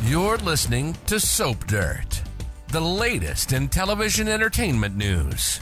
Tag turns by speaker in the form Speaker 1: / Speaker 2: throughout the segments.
Speaker 1: You're listening to Soap Dirt, the latest in television entertainment news.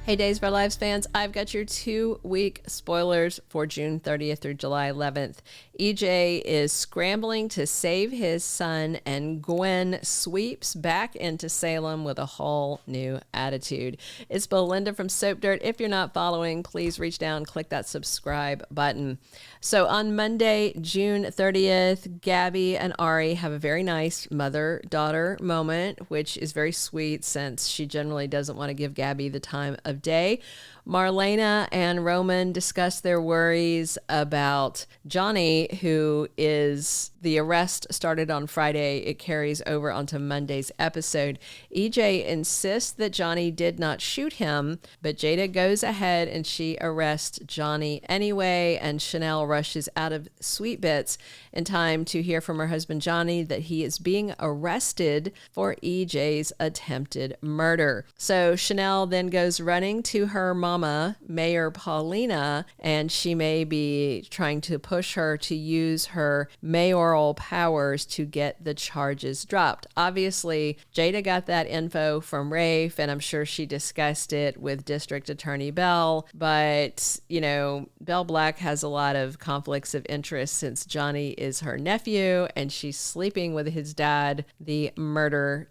Speaker 2: Hey, Days of Our Lives fans, I've got your 2-week spoilers for June 30th through July 11th. EJ is scrambling to save his son, and Gwen sweeps back into Salem with a whole new attitude. It's Belinda from Soap Dirt. If you're not following, please reach down and click that subscribe button. So on Monday, June 30th, Gabi and Ari have a very nice mother-daughter moment, which is very sweet since she generally doesn't want to give Gabi the time of day. Marlena and Roman discuss their worries about Johnny, who is the arrest started on Friday. It carries over onto Monday's episode. EJ insists that Johnny did not shoot him, but Jada goes ahead and she arrests Johnny anyway, and Chanel rushes out of Sweet Bits in time to hear from her husband Johnny that he is being arrested for EJ's attempted murder. So Chanel then goes running to her mama, Mayor Paulina, and she may be trying to push her to use her mayoral powers to get the charges dropped. Obviously, Jada got that info from Rafe, and I'm sure she discussed it with District Attorney Bell, but, you know, Brady Black has a lot of conflicts of interest since Johnny is her nephew, and she's sleeping with his dad, the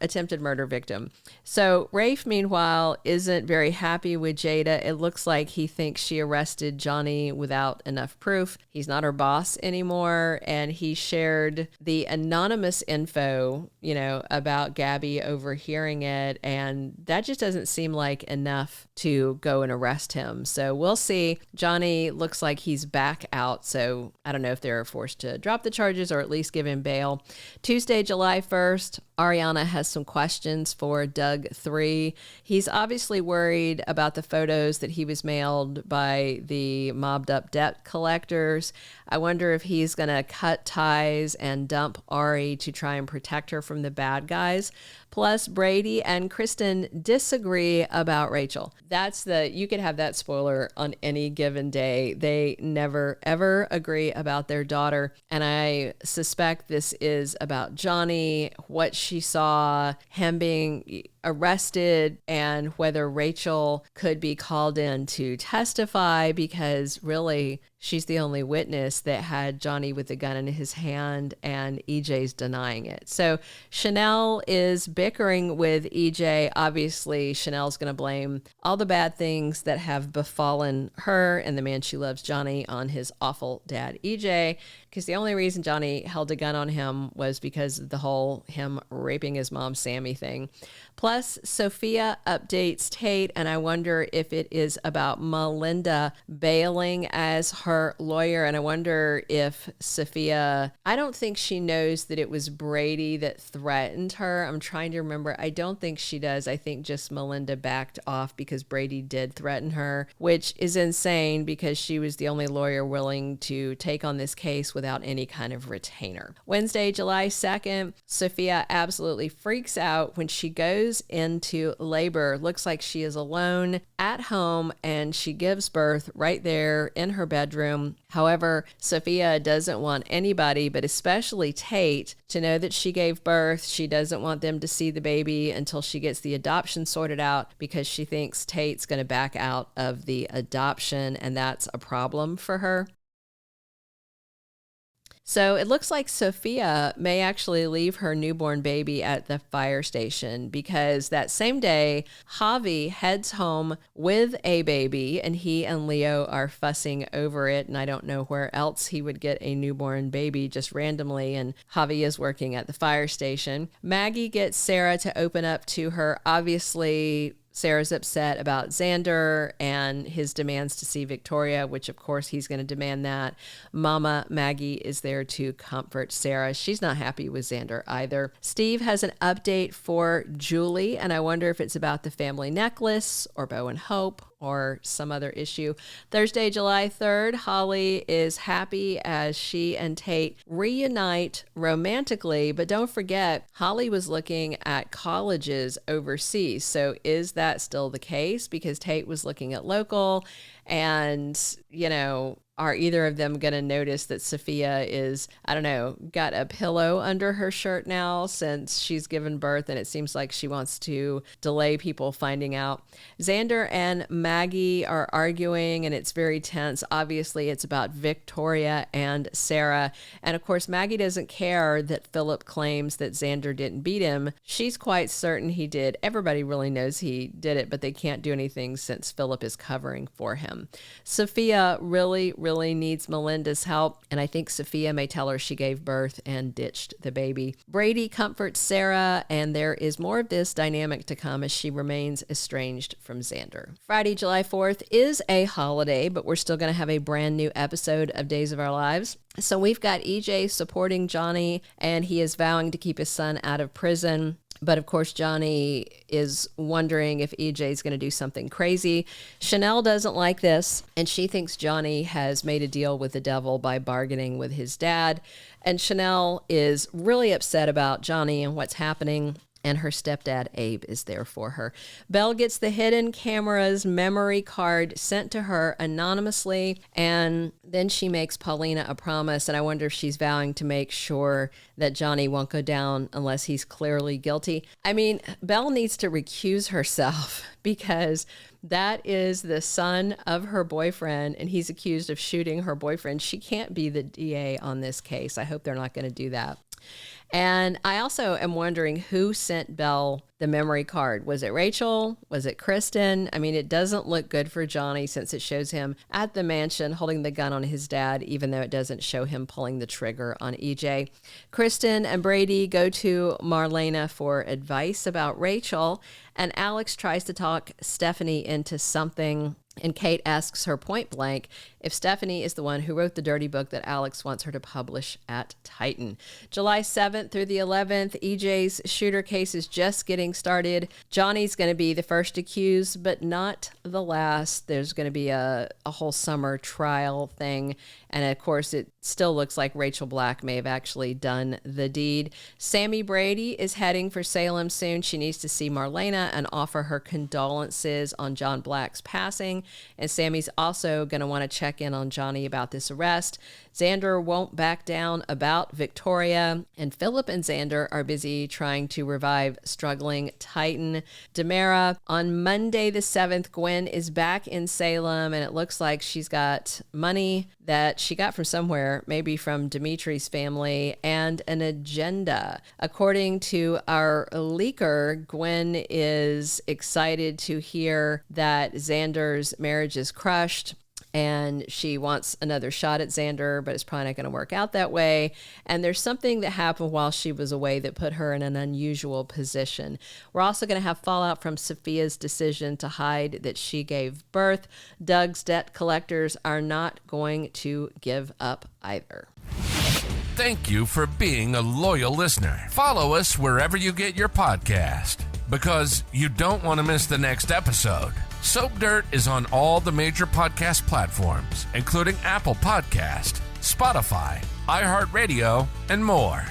Speaker 2: attempted murder victim. So Rafe, meanwhile, isn't very happy with Jada. It looks like he thinks she arrested Johnny without enough proof. He's not her boss anymore, and he shared the anonymous info, you know, about Gabi overhearing it, and that just doesn't seem like enough to go and arrest him. So we'll see. Johnny looks like he's back out, so I don't know if they're forced to drop the charges or at least give him bail. Tuesday, July 1st, Arianna has some questions for Doug 3. He's obviously worried about the photos that he was mailed by the mobbed up debt collectors. I wonder if he's going to cut ties and dump Ari to try and protect her from the bad guys. Plus, Brady and Kristen disagree about Rachel. You could have that spoiler on any given day. They never, ever agree about their daughter. And I suspect this is about Johnny, what she saw, him being arrested, and whether Rachel could be called in to testify, because really she's the only witness that had Johnny with the gun in his hand, and EJ's denying it. So Chanel is bickering with EJ. Obviously, Chanel's going to blame all the bad things that have befallen her and the man she loves, Johnny, on his awful dad, EJ, because the only reason Johnny held a gun on him was because of the whole him raping his mom, Sammy thing. Plus, Sophia updates Tate, and I wonder if it is about Melinda bailing as her lawyer. And I wonder if Sophia, I don't think she knows that it was Brady that threatened her. I'm trying to remember. I don't think she does. I think just Melinda backed off because Brady did threaten her, which is insane because she was the only lawyer willing to take on this case without any kind of retainer. Wednesday, July 2nd, Sophia absolutely freaks out when she goes into labor. Looks like she is alone at home, and she gives birth right there in her bedroom. However, Sophia doesn't want anybody, but especially Tate, to know that she gave birth. She doesn't want them to see the baby until she gets the adoption sorted out, because she thinks Tate's going to back out of the adoption, and that's a problem for her. So it looks like Sophia may actually leave her newborn baby at the fire station, because that same day, Javi heads home with a baby, and he and Leo are fussing over it. And I don't know where else he would get a newborn baby just randomly. And Javi is working at the fire station. Maggie gets Sarah to open up to her. Obviously, Sarah's upset about Xander and his demands to see Victoria, which of course he's going to demand that. Mama Maggie is there to comfort Sarah. She's not happy with Xander either. Steve has an update for Julie, and I wonder if it's about the family necklace or Bo and Hope or some other issue. Thursday, July 3rd, Holly is happy as she and Tate reunite romantically, but don't forget, Holly was looking at colleges overseas. So is that still the case? Because Tate was looking at local, and, you know, are either of them going to notice that Sophia is, I don't know, got a pillow under her shirt now since she's given birth, and it seems like she wants to delay people finding out. Xander and Maggie are arguing, and it's very tense. Obviously, it's about Victoria and Sarah. And of course, Maggie doesn't care that Philip claims that Xander didn't beat him. She's quite certain he did. Everybody really knows he did it, but they can't do anything since Philip is covering for him. Sophia really needs Melinda's help, and I think Sophia may tell her she gave birth and ditched the baby. Brady comforts Sarah, and there is more of this dynamic to come as she remains estranged from Xander. Friday, July 4th is a holiday, but we're still going to have a brand new episode of Days of Our Lives. So we've got EJ supporting Johnny, and he is vowing to keep his son out of prison. But of course, Johnny is wondering if EJ is going to do something crazy. Chanel doesn't like this, and she thinks Johnny has made a deal with the devil by bargaining with his dad. And Chanel is really upset about Johnny and what's happening. And her stepdad, Abe, is there for her. Belle gets the hidden camera's memory card sent to her anonymously, and then she makes Paulina a promise, and I wonder if she's vowing to make sure that Johnny won't go down unless he's clearly guilty. I mean, Belle needs to recuse herself because that is the son of her boyfriend, and he's accused of shooting her boyfriend. She can't be the DA on this case. I hope they're not going to do that. And I also am wondering who sent Belle the memory card. Was it Rachel? Was it Kristen? I mean, it doesn't look good for Johnny since it shows him at the mansion holding the gun on his dad, even though it doesn't show him pulling the trigger on EJ. Kristen and Brady go to Marlena for advice about Rachel, and Alex tries to talk Stephanie into something. And Kate asks her point blank if Stephanie is the one who wrote the dirty book that Alex wants her to publish at Titan. July 7th through the 11th, EJ's shooter case is just getting started. Johnny's going to be the first accused, but not the last. There's going to be a whole summer trial thing. And of course, it still looks like Rachel Black may have actually done the deed. Sammy Brady is heading for Salem soon. She needs to see Marlena and offer her condolences on John Black's passing. And Sammy's also going to want to check in on Johnny about this arrest. Xander won't back down about Victoria, and Philip and Xander are busy trying to revive struggling Titan DiMera. On Monday the 7th, Gwen is back in Salem, and it looks like she's got money that she got from somewhere, maybe from Dimitri's family, and an agenda. According to our leaker, Gwen is excited to hear that Xander's marriage is crushed, and she wants another shot at Xander, but it's probably not going to work out that way. And there's something that happened while she was away that put her in an unusual position. We're also going to have fallout from Sophia's decision to hide that she gave birth. Doug's debt collectors are not going to give up either.
Speaker 1: Thank you for being a loyal listener. Follow us wherever you get your podcast, because you don't want to miss the next episode. Soap Dirt is on all the major podcast platforms, including Apple Podcast, Spotify, iHeartRadio, and more.